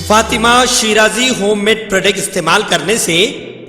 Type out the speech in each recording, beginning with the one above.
Fatima Shirazi home made product استعمال کرنے سے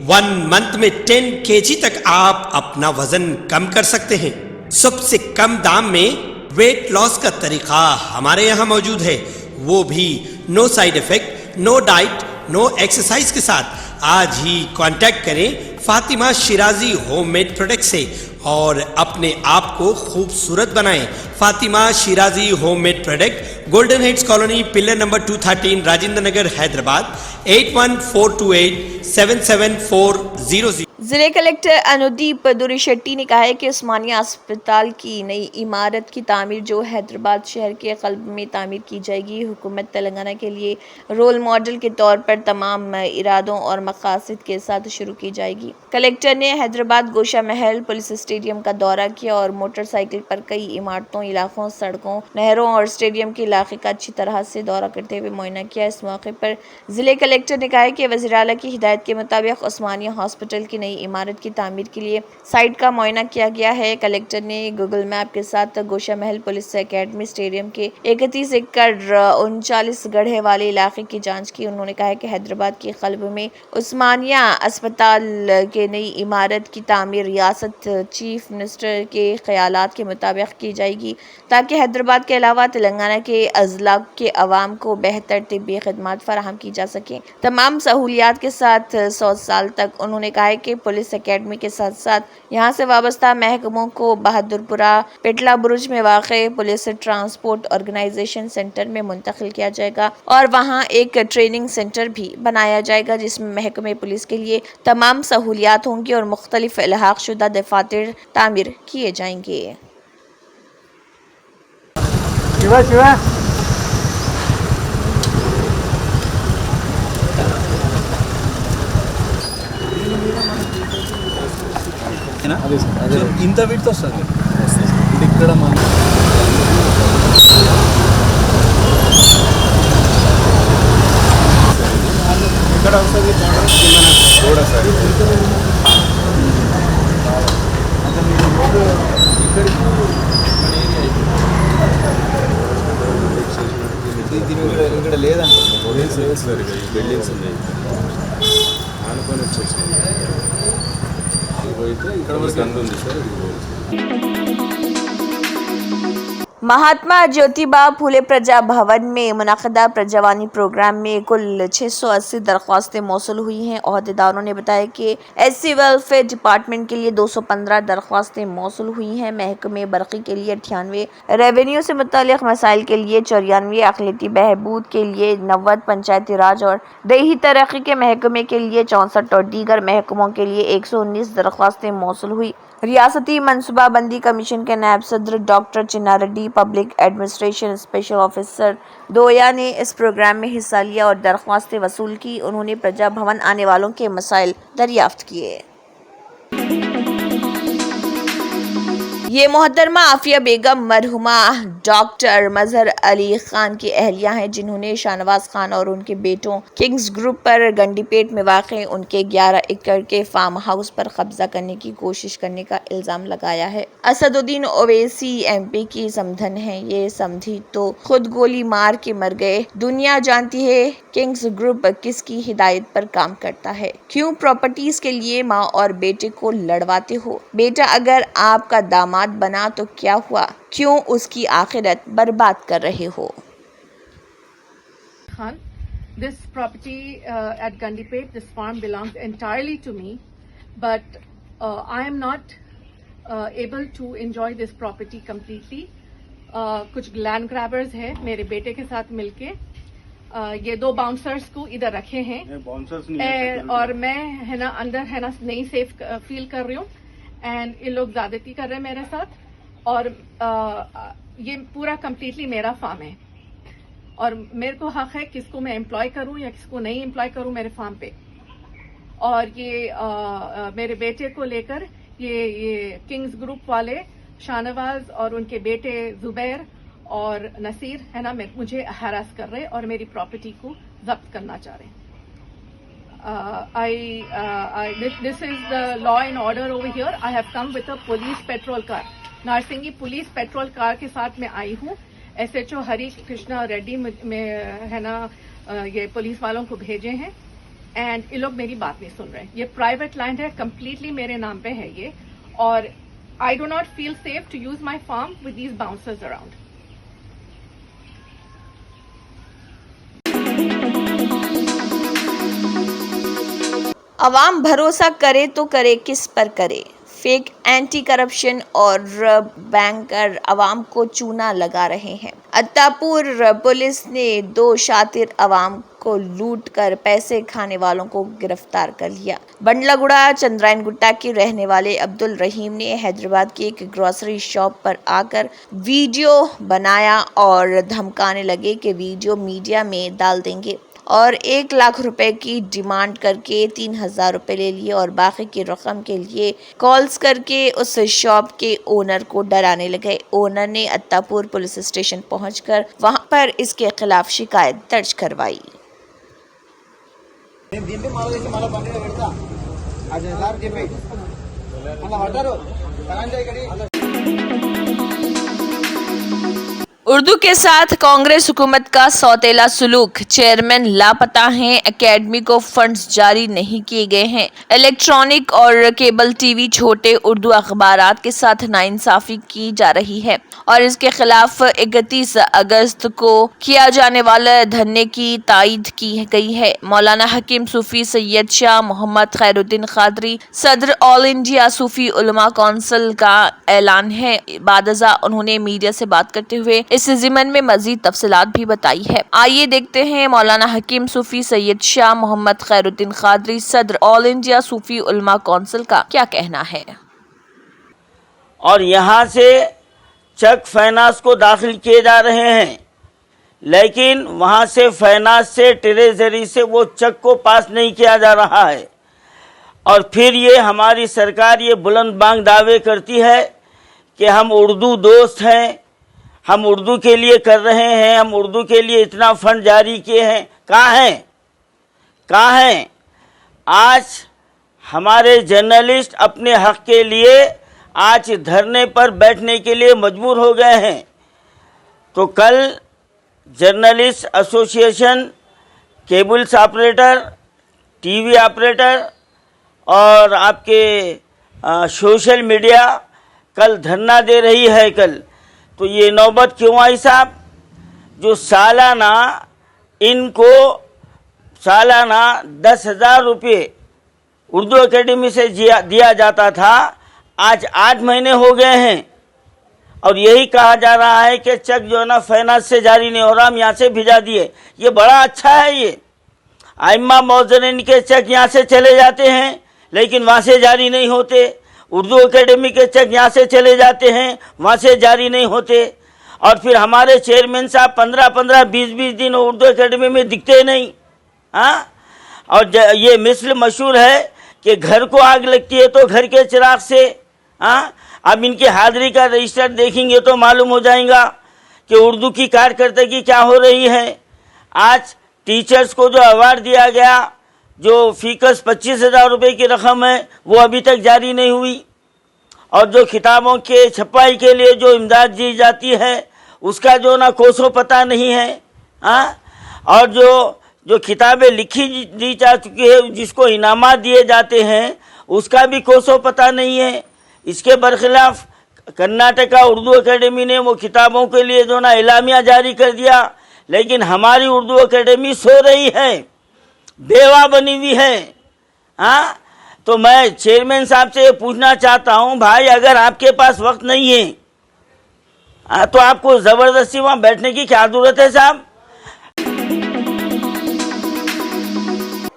1 منتھ میں 10 kg تک آپ اپنا وزن کم کر سکتے ہیں. سب سے کم دام میں ویٹ لاس کا طریقہ ہمارے یہاں موجود ہے, وہ بھی no side effect, no diet, no exercise کے ساتھ. آج ہی کانٹیکٹ کریں Fatima Shirazi home made product سے اور اپنے آپ کو خوبصورت بنائیں. Fatima Shirazi home made product, golden heights colony, pillar number 213, Rajendra Nagar, Hyderabad. 8142877400. ضلع کلکٹر انودیپ دوری شیٹی نے کہا ہے کہ عثمانیہ اسپتال کی نئی عمارت کی تعمیر جو حیدرآباد شہر کے قلب میں تعمیر کی جائے گی, حکومت تلنگانہ کے لیے رول ماڈل کے طور پر تمام ارادوں اور مقاصد کے ساتھ شروع کی جائے گی. کلکٹر نے حیدرآباد گوشہ محل پولیس اسٹیڈیم کا دورہ کیا اور موٹر سائیکل پر کئی عمارتوں, علاقوں, سڑکوں, نہروں اور اسٹیڈیم کے علاقے کا اچھی طرح سے دورہ کرتے ہوئے معائنہ کیا. اس موقع پر ضلع کلکٹر نے کہا کہ وزیر اعلیٰ کی ہدایت کے مطابق عثمانیہ ہاسپٹل کی نئی عمارت کی تعمیر کے لیے سائٹ کا معائنہ کیا گیا ہے. کلکٹر نے گوگل میپ کے ساتھ گوشہ محل پولیس اکیڈمی اسٹیڈیم کے 31 ایکڑ 39 گڑھے والے علاقے کی جانچ کی. انہوں نے کہا کہ حیدرآباد کے قلب میں عثمانیہ اسپتال کے نئی عمارت کی تعمیر ریاست چیف منسٹر کے خیالات کے مطابق کی جائے گی تاکہ حیدرآباد کے علاوہ تلنگانہ کے اضلاع کے عوام کو بہتر طبی خدمات فراہم کی جا سکیں, تمام سہولیات کے ساتھ 100 سال تک. انہوں نے کہا کہ پولیس اکیڈمی کے ساتھ ساتھ یہاں سے وابستہ محکموں کو بہادرپورہ پیٹلا برج میں واقع پولیس ٹرانسپورٹ آرگنائزیشن سینٹر میں منتقل کیا جائے گا اور وہاں ایک ٹریننگ سینٹر بھی بنایا جائے گا جس میں محکمہ پولیس کے لیے تمام سہولیات ہوں گی اور مختلف الحاق شدہ دفاتر تعمیر کیے جائیں گے. ఇంత విడ్త్ వస్తుంది ఇది ఇక్కడ మన ఇక్కడ వస్తుంది రోడ్ సార్ ఇక్కడ లేదండి బిల్డింగ్స్ ఉన్నాయి ఆనుకొని వచ్చేసి ఇక్కడ వరకు అందు ఉంది సార్. مہاتما جیوتیبا پھولے پرجا بھون میں منعقدہ پرجاوانی پروگرام میں کل 680 درخواستیں موصول ہوئی ہیں. عہدیداروں نے بتایا کہ ایس سی ویلفیئر ڈپارٹمنٹ کے لیے 215 درخواستیں موصول ہوئی ہیں, محکمہ برقی کے لیے 98, ریونیو سے متعلق مسائل کے لیے 94, اقلیتی بہبود کے لیے 90, پنچایتی راج اور دیہی ترقی کے محکمے کے لیے 64 اور دیگر محکموں کے لیے 119 درخواستیں موصول ہوئی. ریاستی منصوبہ بندی کمیشن کے نائب صدر doctor Chinna Reddy, public administration special officer Divya نے اس پروگرام میں حصہ لیا اور درخواستیں وصول کی. انہوں نے پرجا بھون آنے والوں کے مسائل دریافت کیے. یہ محترمہ عافیہ بیگم مرحومہ ڈاکٹر مظہر علی خان کی اہلیہ ہیں جنہوں نے شاہنواز خان اور ان کے بیٹوں کنگز گروپ پر گنڈی پیٹ میں واقع ان کے 11 ایکڑ کے فارم ہاؤس پر قبضہ کرنے کی کوشش کرنے کا الزام لگایا ہے. اسد الدین اویسی ایم پی کی سمدھن ہیں. یہ سمدھی تو خود گولی مار کے مر گئے. دنیا جانتی ہے کنگز گروپ کس کی ہدایت پر کام کرتا ہے. کیوں پراپرٹیز کے لیے ماں اور بیٹے کو لڑواتے ہو. بیٹا اگر آپ کا داماد بنا تو کیا ہوا, کیوں اس کی آخرت برباد کر رہے ہو. This property at Gandipet, this farm belongs entirely to me, but I am not able to enjoy this property completely. کچھ لینڈ گرابرز ہیں میرے بیٹے کے ساتھ مل کے یہ 2 باؤنسرز کو ادھر رکھے ہیں اور میں ہے نا اندر ہے نا نہیں سیف فیل کر رہی ہوں اینڈ یہ لوگ زیادتی کر رہے ہیں میرے ساتھ اور یہ پورا کمپلیٹلی میرا فارم ہے اور میرے کو حق ہے کس کو میں امپلائی کروں یا کس کو نہیں امپلائی کروں میرے فارم پہ. اور یہ میرے بیٹے کو لے کر یہ کنگز گروپ والے شاہنواز اور ان کے بیٹے زبیر اور نصیر ہے نا مجھے ہراس کر رہے اور میری پراپرٹی کو ضبط کرنا چاہ رہے ہیں. This is the law and order over here. I have come with a police patrol car. Narsingi police patrol car کے ساتھ میں آئی ہوں. S H O Hari Krishna Reddy میں ہے نا ये पुलिस वालों को भेजे हैं एंड ये लोग मेरी बात नहीं सुन रहे हैं. ये प्राइवेट लैंड है, कम्प्लीटली मेरे नाम पे है ये, और I do not feel safe to use my farm with these bouncers around. अवाम भरोसा करे तो करे किस पर करे. फेक एंटी करप्शन और बैंकर अवाम को चूना लगा रहे हैं. अत्तापुर पुलिस ने 2 शातिर अवाम को लूट कर पैसे खाने वालों को गिरफ्तार कर लिया. बंडलागुड़ा चंद्रायन गुट्टा के रहने वाले अब्दुल रहीम ने हैदराबाद की एक ग्रोसरी शॉप पर आकर वीडियो बनाया और धमकाने लगे कि वीडियो मीडिया में डाल देंगे, और 1 लाख रुपए की डिमांड करके 3,000 रुपए ले लिए और बाकी की रकम के लिए कॉल्स करके उस शॉप के ओनर को डराने लगे. ओनर ने अत्तापुर पुलिस स्टेशन पहुंचकर वहां पर इसके खिलाफ शिकायत दर्ज करवाई. उर्दू के साथ कांग्रेस हुकूमत का सौतेला सुलूक. चेयरमैन लापता हैं, एकेडमी को फंड्स जारी नहीं किए गए हैं. इलेक्ट्रॉनिक और केबल टीवी छोटे उर्दू अखबारात के साथ नाइंसाफी की जा रही है और इसके खिलाफ 31 अगस्त को किया जाने वाला धरने की तायद की गई है. मौलाना हकीम सूफी सैयद शाह मोहम्मद खैरुद्दीन कादरी सदर ऑल इंडिया सूफी उलमा काउंसिल का ऐलान है. बादजा उन्होंने मीडिया से बात करते हुए इस ज़िमन में मजीद तफसीलात भी बताई है. आइए देखते हैं मौलाना हकीम सूफी सैयद शाह मोहम्मद खैरुद्दीन कादरी सदर ऑल इंडिया सूफी उलमा काउंसिल का क्या कहना है. और यहाँ से चेक फाइनेंस को दाखिल किए जा रहे हैं, लेकिन वहाँ से फाइनेंस से ट्रेजरी से वो चेक को पास नहीं किया जा रहा है. और फिर ये हमारी सरकार ये बुलंद बांग दावे करती है कि हम उर्दू दोस्त हैं, हम उर्दू के लिए कर रहे हैं, हम उर्दू के लिए इतना फंड जारी किए हैं. कहाँ हैं? आज हमारे जर्नलिस्ट अपने हक के लिए आज धरने पर बैठने के लिए मजबूर हो गए हैं. तो कल journalist association, cables operator, TV operator और आपके सोशल मीडिया कल धरना दे रही है. कल तो ये नौबत क्यों आई साहब? जो सालाना इनको सालाना 10,000 रुपये उर्दू एकेडमी से दिया जाता था, आज 8 महीने हो गए हैं और यही कहा जा रहा है कि चेक जो है ना फाइनेंस से जारी नहीं हो रहा, हम यहाँ से भिजा दिए. ये बड़ा अच्छा है. ये आइम्मा मौजूदीन के चेक यहाँ से चले जाते हैं लेकिन वहाँ से जारी नहीं होते. उर्दू एकेडमी के चेक यहाँ से चले जाते हैं, वहाँ से जारी नहीं होते. और फिर हमारे चेयरमैन साहब 15-15, 20-20 दिन उर्दू एकेडमी में दिखते नहीं. हाँ, और ये मिसल मशहूर है कि घर को आग लगती है तो घर के चिराग से. हाँ, अब इनकी हाजिरी का रजिस्टर देखेंगे तो मालूम हो जाएगा कि उर्दू की कारकर्दगी क्या हो रही है. आज टीचर्स को जो अवार्ड दिया गया, जो फीकस 25,000 रुपये की रकम है, वो अभी तक जारी नहीं हुई. और जो किताबों के छपाई के लिए जो इमदाद दी जाती है उसका जो ना कोसों पता नहीं है. हाँ, और जो किताबें लिखी दी जा चुकी है, जिसको इनामात दिए जाते हैं, उसका भी कोसों पता नहीं है. इसके बरखिलाफ कर्नाटका उर्दू एकेडमी ने वो किताबों के लिए जो ना इलामिया जारी कर दिया, लेकिन हमारी उर्दू एकेडमी सो रही है, बेवा बनी हुई है. हाँ, तो मैं चेयरमैन साहब से ये पूछना चाहता हूँ, भाई अगर आपके पास वक्त नहीं है तो आपको ज़बरदस्ती वहाँ बैठने की क्या ज़रूरत है साहब?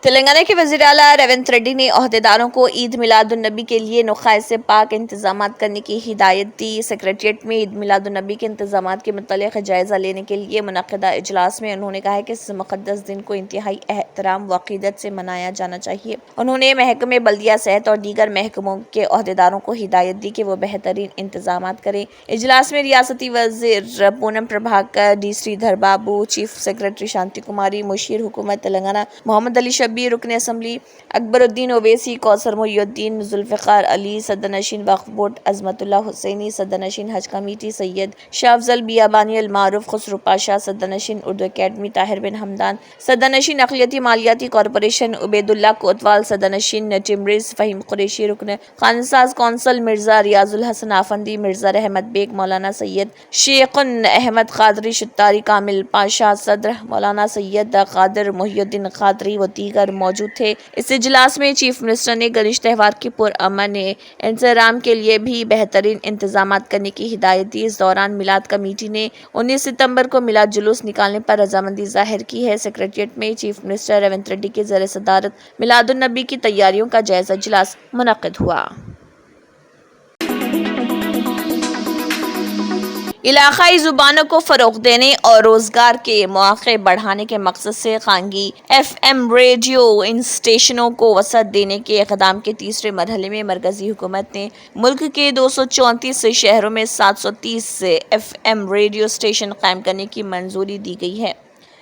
तेलंगाना के वज़ीर आला रेवंत रेड्डी ने ओहदेदारों को ईद मिलादुन्नबी के लिए नुक़ात से पाक इंतजाम करने की हिदायत दी. सेक्रेटरीट में ईद मिलादुन्नबी के इंतजाम के मुतल्लिक़ जायज़ा लेने के लिए मुनक़दा इजलास में उन्होंने कहा कि इस मुक़द्दस दिन को इंतहाई एहतराम व अक़ीदत से मनाया जाना चाहिए. उन्होंने महकमे बल्दिया सेहत और दीगर महकमों के ओहदेदारों को हिदायत दी कि वो बेहतरीन इंतजाम करें. इजलास में रियासती वज़ीर पूनम प्रभाकर, डी श्रीधर बाबू, चीफ सेक्रेटरी शांति कुमारी, मुशीर हुकूमत तेलंगाना मोहम्मद अली शब्बीर, नबी, रुकन असम्बली अकबरुद्दीन ओवैसी, कौसर मुहिउद्दीन, जुल्फ़िकार अली, सदरनशीन वक्फ बोर्ड अज़मतुल्लाह हुसैनी, सदरनशीन हज कमेटी सैयद शाह अफजल बियाबानी अल मारूफ खुसरो पाशा, सदरनशीन उर्दू अकेडमी ताहिर बिन हमदान, सदरनशीन अक़लियती मालियाती कॉरपोरेशन उबैदुल्लाह कोतवाल, सदरनशीन टिमरिस फ़हीम कुरैशी, रुकन खानसाज कौंसल मिर्ज़ा रियाजुल हसन आफंदी, मिर्ज़ा रहमत बेग, मौलाना सैयद शेखुन अहमद क़ादरी शुत्तारी, कामिल पाशा, सदर मौलाना सैयद क़ादिर मुहिउद्दीन क़ादरी व दीगर मौजूद थे। इस इजलास में चीफ मिनिस्टर ने गणेश त्यौहार के पुरअमन इंतजाम के लिए भी बेहतरीन इंतजाम करने की हिदायत दी। इस दौरान मिलाद कमेटी ने 19 सितंबर को मिलाद जुलूस निकालने पर रजामंदी जाहिर की है। सेक्रेटेरिएट में चीफ मिनिस्टर रेवंत रेड्डी के ज़ेर सदारत मिलादुन नबी की तैयारियों का जायजा इजलास मुनक्किद हुआ। इलाकाई ज़ुबानों को फ़रोग़ देने और रोज़गार के मौक़े बढ़ाने के मकसद से खानगी FM रेडियो इन स्टेशनों को वसअत देने के इक़दाम के तीसरे मरहले में मरकज़ी हुकूमत ने मुल्क के 234 शहरों में 730 FM रेडियो स्टेशन कायम करने की मंजूरी दी गई है।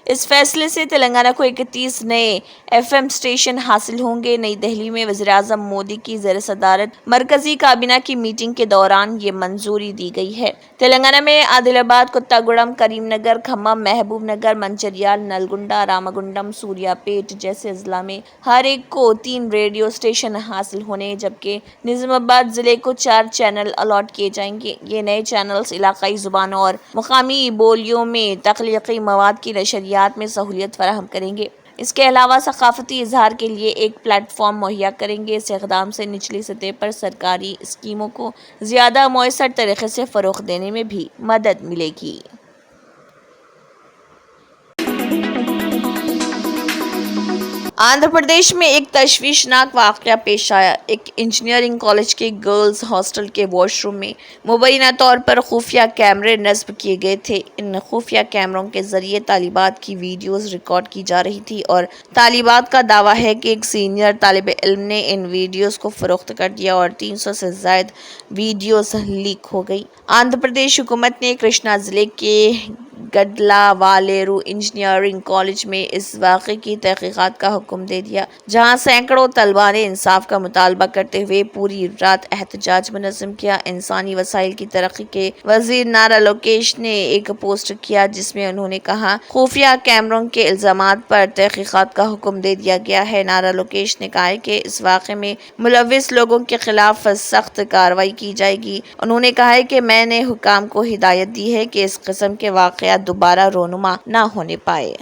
इस फैसले से तेलंगाना को 31 नए FM स्टेशन हासिल होंगे। नई दिल्ली में वज़ीर-ए-आज़म मोदी की ज़ेर सदारत मरकज़ी काबीना की मीटिंग के दौरान ये मंजूरी दी गई है। तेलंगाना में आदिलाबाद, कुत्तागुड़म, करीमनगर, खम्मम, महबूब नगर, मंचिर्याल, नलगुंडा, रामागुंडम, सूर्यापेट जैसे अजला में हर एक को 3 रेडियो स्टेशन हासिल होने, जबकि निज़ामाबाद ज़िले को 4 चैनल अलॉट किए जाएंगे। ये नए चैनल्स इलाकाई ज़ुबानों और मुकामी बोलियों में तख्लीक़ी मवाद की नशरियात में सहूलियत फराहम करेंगे। इसके अलावा सकाफती इजहार के लिए एक प्लेटफॉर्म मुहैया करेंगे। इस इक़दाम से निचली सतह पर सरकारी स्कीमों को ज़्यादा मौसर तरीके से फ़रोग़ देने में भी मदद मिलेगी। आंध्र प्रदेश में एक तशवीशनाक वाक़या पेश आया। एक इंजीनियरिंग कॉलेज के गर्ल्स हॉस्टल के वॉशरूम में मुबैना तौर पर खुफिया कैमरे नस्ब किए गए थे। इन खुफिया कैमरों के ज़रिए तालिबात की वीडियोस रिकॉर्ड की जा रही थी और तालिबात का दावा है कि एक सीनियर तालिब इल्म ने इन वीडियोस को फ़रोख्त कर दिया और 300 से ज़ायद वीडियोस लीक हो गई। आंध्र प्रदेश हुकूमत ने कृष्णा ज़िले के गडलावालेरू इंजीनियरिंग कॉलेज में इस वाक़े की तहक़ीक़ात का हुक्म दे दिया, जहां सैकड़ों तलबा ने इंसाफ का मुतालबा करते हुए पूरी रात एहतजाज मुनज़्ज़म किया। इंसानी वसाइल की तरक्की के वज़ीर नारा लोकेश ने एक पोस्ट किया जिसमें उन्होंने कहा, खुफिया कैमरों के इल्ज़ामात पर तहक़ीक़ात का हुक्म दे दिया गया है। नारा लोकेश ने कहा कि इस वाक़े में मुलव्विस लोगों के खिलाफ सख्त कार्रवाई की जाएगी। उन्होंने कहा है कि मैंने हुकाम को हिदायत दी है कि इस किस्म के वाक़यात दोबारा रोनुमा ना होने पाए।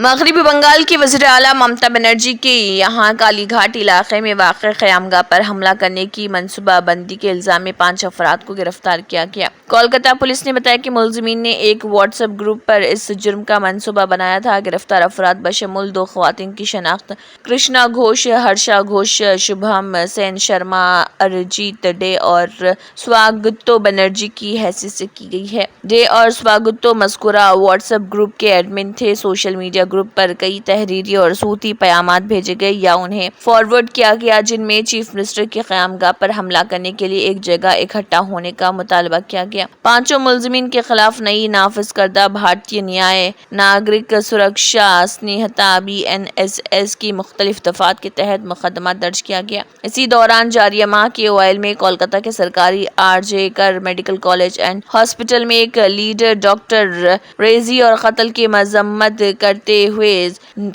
मगरबी बंगाल की वज़ीर आला ममता बनर्जी के यहाँ कालीघाट इलाके में वाक़ क़यामगाह पर हमला करने की मनसूबा बंदी के इल्ज़ाम में 5 अफराद को गिरफ्तार किया गया। कोलकाता पुलिस ने बताया कि मुलज़िमीन ने एक व्हाट्सएप ग्रुप पर इस जुर्म का मनसूबा बनाया था। गिरफ्तार अफराद बशमूल 2 ख़वातीन की शनाख्त कृष्णा घोष, हर्षा घोष, शुभम सेन शर्मा, अरिजीत डे और स्वागतो बनर्जी की हैसियत से की गई है। डे और स्वागतो मज़कूरा व्हाट्सएप ग्रुप के एडमिन थे। सोशल मीडिया ग्रुप पर कई तहरीरी और सूती पयामात भेजे गए या उन्हें फॉरवर्ड किया गया जिनमें चीफ मिनिस्टर के क़यामगाह पर हमला करने के लिए एक जगह इकट्ठा होने का मुतालबा किया गया। 5 मुलज़िमीन के खिलाफ नई नाफिज करदा भारतीय न्याय, नागरिक सुरक्षा स्नेहता BNSS की मुख्तलिफ दफात के तहत मुकदमा दर्ज किया गया। इसी दौरान जारिया माह के ओवाइल में कोलकाता के सरकारी RJ कर मेडिकल कॉलेज एंड हॉस्पिटल में एक लीडर डॉक्टर रेजी और कत्ल की मजम्मत करते हुए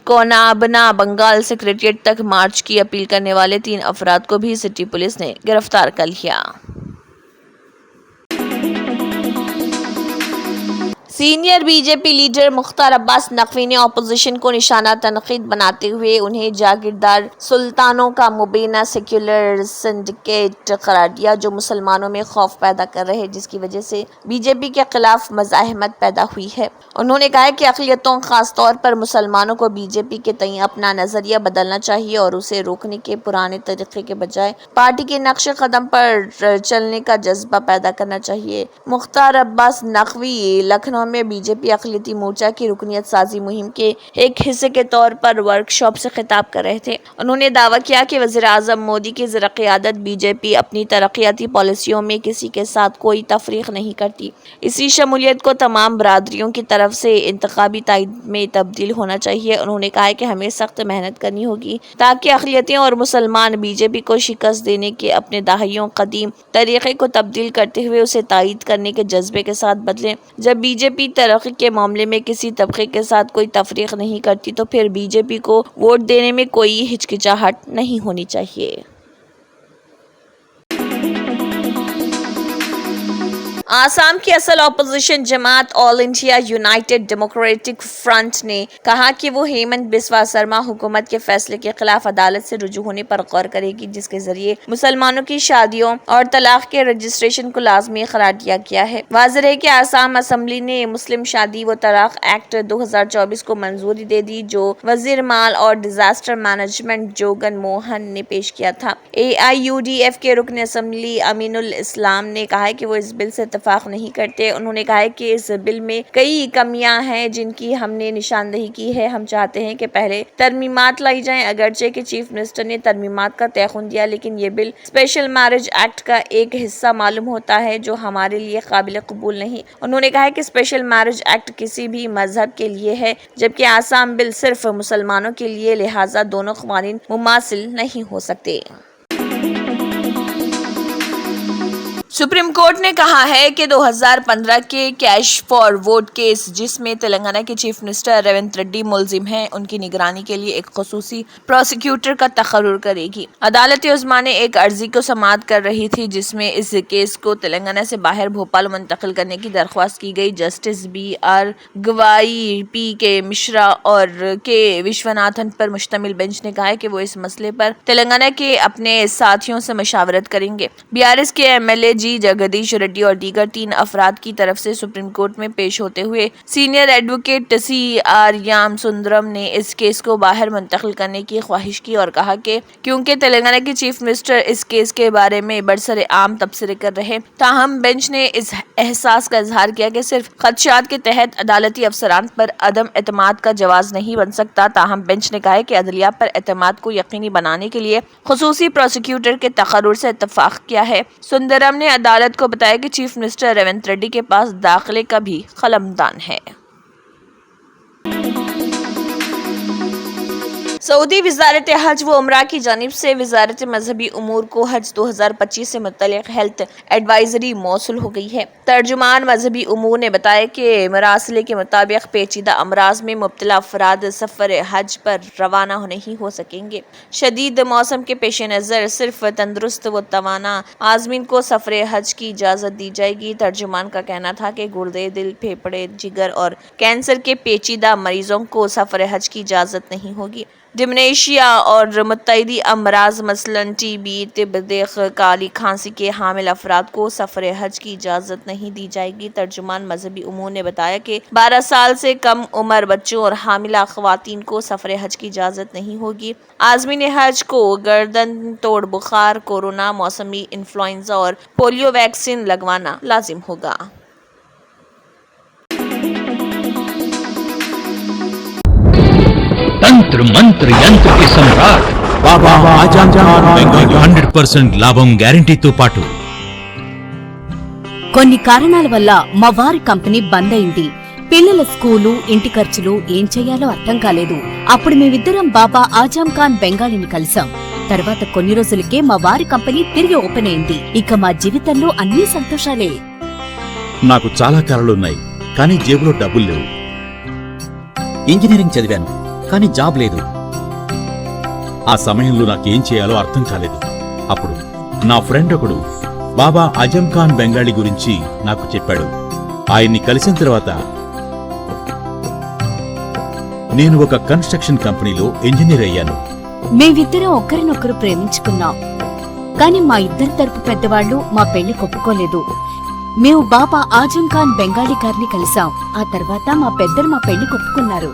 कोनाबना बंगाल सेक्रेटेरिएट तक मार्च की अपील करने वाले 3 अफराद को भी सिटी पुलिस ने गिरफ्तार कर लिया। Senior BJP leader Mukhtar Abbas Naqvi ने अपोजिशन को निशाना तनकीद बनाते हुए उन्हें जागीरदार सुल्तानों का मुबीना सेक्युलर सिंडिकेट करार दिया जो मुसलमानों में खौफ पैदा कर रहे हैं, जिसकी वजह से बीजेपी के खिलाफ मज़ाहमत पैदा हुई है। उन्होंने कहा कि अक़लियतों खास तौर पर मुसलमानों को बीजेपी के तय अपना नजरिया बदलना चाहिए और उसे रोकने के पुराने तरीके के बजाय पार्टी के नक्शे कदम पर चलने का जज्बा पैदा करना चाहिए। मुख्तार अब्बास नकवी लखनऊ में बीजेपी अक़लियती मोर्चा की रुकनियत साजी मुहिम के एक हिस्से के तौर पर वर्कशॉप से खिताब कर रहे थे। उन्होंने दावा किया कि वज़ीर-ए-आज़म मोदी की ज़रा क़यादत बीजेपी अपनी तरक्याती पॉलिसियों में किसी के साथ कोई तफरीक नहीं करती। इसी शमूलियत को तमाम बरादरियों की तरफ से इंतखाबी ताईद में तब्दील होना चाहिए। उन्होंने कहा कि हमें सख्त मेहनत करनी होगी ताकि अक़लियतें और मुसलमान बीजेपी को शिकस्त देने के अपने दहाइयों कदीम तरीक़े को तब्दील करते हुए उसे तायद करने के जज्बे के साथ बदलें। जब बीजेपी तरक्की के मामले में किसी तबके के साथ कोई तफरीक नहीं करती तो फिर बीजेपी को वोट देने में कोई हिचकिचाहट नहीं होनी चाहिए। आसाम की असल अपोजिशन जमात ऑल इंडिया यूनाइटेड डेमोक्रेटिक फ्रंट ने कहा कि वो हेमंत बिस्वा शर्मा हुकूमत के फैसले के खिलाफ अदालत से रुजू होने पर गौर करेगी, जिसके जरिए मुसलमानों की शादियों और तलाक के रजिस्ट्रेशन को लाजमी करार दिया गया है। वाज़ेह है कि आसाम असम्बली ने मुस्लिम शादी व तलाक एक्ट 2024 को मंजूरी दे दी, जो वजीर माल और डिजास्टर मैनेजमेंट जोगन मोहन ने पेश किया था। AIUDF के रुकन असम्बली अमीनुल इस्लाम ने कहा है कि वो इस बिल से इत्तेफाक नहीं करते। उन्होंने कहा है कि इस बिल में कई कमियां हैं जिनकी हमने निशानदही की है। हम चाहते हैं कि पहले तरमीमात लाई जाएं। अगरचे कि चीफ मिनिस्टर ने तरमीमात का तयखुन दिया, लेकिन ये बिल स्पेशल मैरिज एक्ट का एक हिस्सा मालूम होता है जो हमारे लिए काबिल कबूल नहीं। उन्होंने कहा है कि स्पेशल मैरिज एक्ट किसी भी मजहब के लिए है, जबकि आसाम बिल सिर्फ मुसलमानों के लिए, लिहाजा दोनों क़वानीन मुमासिल नहीं हो सकते। सुप्रीम कोर्ट ने कहा है कि 2015 के कैश फॉर वोट केस जिसमें तेलंगाना के चीफ मिनिस्टर रेवंत रेड्डी मुलजिम हैं, उनकी निगरानी के लिए एक खुसूसी प्रोसिक्यूटर का तकर्रुर करेगी। अदालत उज़्मा ने एक अर्जी को समाअत कर रही थी जिसमें इस केस को तेलंगाना से बाहर भोपाल मुंतकिल करने की दरख्वास्त की गई। जस्टिस BR गवाई, PK मिश्रा और K विश्वनाथन पर मुश्तमिल बेंच ने कहा है कि वो इस मसले पर तेलंगाना के अपने साथियों से मशावरत करेंगे। BRS के MLA जगदीश रेड्डी और दीगर 3 अफराद की तरफ से सुप्रीम कोर्ट में पेश होते हुए सीनियर एडवोकेट CR याम सुंदरम ने इस केस को बाहर मुंतकिल करने की ख्वाहिश की और कहा कि क्योंकि तेलंगाना के चीफ मिनिस्टर इस केस के बारे में बरसरे आम तबसरे कर रहे, ताहम बेंच ने इस एहसास का इजहार किया कि सिर्फ खदशात के तहत अदालती अफसरान पर अदम एतमाद का जवाज नहीं बन सकता। ताहम बेंच ने कहा है कि अदलिया पर एतमाद को यकीनी बनाने के लिए खुसूसी प्रोसिक्यूटर के तकर्रुर से इत्तफाक किया है। सुंदरम ने अदालत को बताया कि चीफ मिनिस्टर रेवंत रेड्डी के पास दाखिले का भी कलमदान है। सऊदी वज़ारत हज व उमरा की जानिब से वज़ारत मजहबी उमूर को हज 2025 से मुतल्लिक़ हेल्थ एडवाइजरी मौसूल हो गई है। तर्जुमान मजहबी उमूर ने बताया कि मरासले के मुताबिक पेचीदा अमराज में मुब्तला अफराद सफ़र हज पर रवाना नहीं हो सकेंगे। शदीद मौसम के पेश नज़र सिर्फ तंदुरुस्त व तवाना आज़मीन को सफ़र हज की इजाज़त दी जाएगी। तर्जुमान का कहना था कि गुर्दे, दिल, फेफड़े, जिगर और कैंसर के पेचीदा मरीजों को सफ़र हज की इजाज़त नहीं होगी। डिमेंशिया और मुत्तैदी अमराज मसलन TB, तिब्बत, काली खांसी के हामिल अफराद को सफ़र हज की इजाज़त नहीं दी जाएगी। तर्जुमान मजहबी उमूर ने बताया कि 12 साल से कम उम्र बच्चों और हामिला ख़वातीन को सफ़र हज की इजाज़त नहीं होगी। आज़मीन हज को गर्दन तोड़ बुखार, कोरोना, मौसमी इन्फ्लुएंजा और पोलियो वैक्सीन लगवाना लाजिम होगा। तंत्र मंत्र यंत्र के सम्राट బాబా ఆజం ఖాన్ బెంగాలీ 100% లాభం గ్యారెంటీతో పాటు కొన్ని కారణాల వల్ల మా వారి కంపెనీ బంద్ అయింది. పిల్లల స్కూలు, ఇంటి ఖర్చులు ఏం చెయ్యాలో అర్థం కాలేదు. అప్పుడు మేమిద్దరం బాబా ఆజం ఖాన్ బెంగాలీని కలిసాం. తర్వాత కొన్ని రోజులకే మా వారి కంపెనీ తిరిగి ఓపెన్ అయింది. ఇక మా జీవితంలో అన్ని సంతోషాలే. నాకు చాలా కలలున్నాయి, కానీ జేబులో డబ్బులు లేవు. ఇంజనీరింగ్ చదివాను, కానీ జాబ్ లేదు. ఆ సమయంలో నాకేం చేయాలో అర్థం కాలేదు. అప్పుడు నా ఫ్రెండ్ ఒకడు బాబా ఆజం ఖాన్ బెంగాలీ గురించి నాకు చెప్పాడు. ఆయన్ని కలిసిన తర్వాత నేను ఒక కన్స్ట్రక్షన్ కంపెనీలో ఇంజనీర్ అయ్యాను. మేమిద్దరం ఒకరినొకరు ప్రేమించుకున్నాం. కాని మా ఇద్దరి తరపు పెద్దవాళ్లు మా పెళ్లి ఒప్పుకోలేదు. మేము బాబా ఆజం ఖాన్ బెంగాలీ గారిని కలిసాం. ఆ తర్వాత మా పెద్దలు మా పెళ్లి ఒప్పుకున్నారు.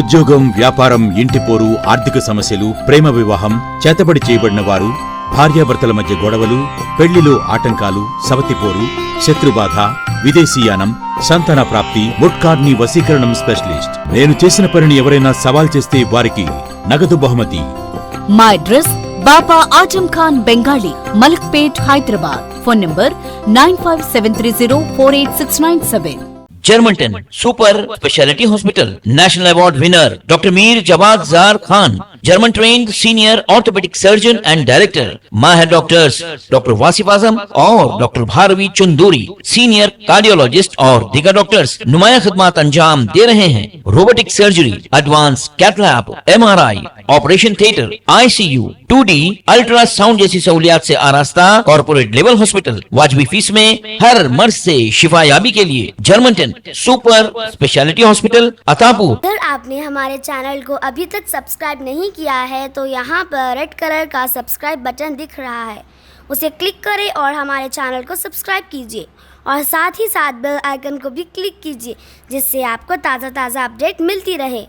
ఉద్యోగం, వ్యాపారం, ఇంటి పోరు, ఆర్థిక సమస్యలు, ప్రేమ వివాహం, చేతబడి చేయబడిన వారు, భార్యాభర్తల మధ్య గొడవలు, పెళ్లిలో ఆటంకాలు, సవతిపోరు, శత్రుబాధ, విదేశీయానం, సంతాన ప్రాప్తి, ముట్కార్ని వశీకరణం స్పెషలిస్ట్. నేను చేసిన పనిని ఎవరైనా సవాల్ చేస్తే వారికి నగదు బహుమతి. మా address Baba Azam Khan Bengali, Malakpet, Hyderabad. Phone number 9573048697. Germantown Super Speciality Hospital, National Award winner Dr. Mir Jawad Zar Khan, German trained senior orthopedic surgeon and director. Mahir doctors Dr. Wasif Azam और Dr. Bharvi Chunduri, senior cardiologist और दिगर doctors नुमाया खिदमत अंजाम दे रहे हैं. Robotic surgery, advance cath lab, MRI, operation theatre, ICU, 2D ultrasound जैसी सहूलियात से आरास्ता कॉर्पोरेट लेवल हॉस्पिटल. वाजबी फीस में हर मर्ज से शिफायाबी के लिए Germanten super speciality hospital, Attapur. अगर आपने हमारे चैनल को अभी तक सब्सक्राइब नहीं किया है तो यहाँ पर रेड कलर का सब्सक्राइब बटन दिख रहा है, उसे क्लिक करें और हमारे चैनल को सब्सक्राइब कीजिए और साथ ही साथ बेल आइकन को भी क्लिक कीजिए, जिससे आपको ताज़ा अपडेट मिलती रहे.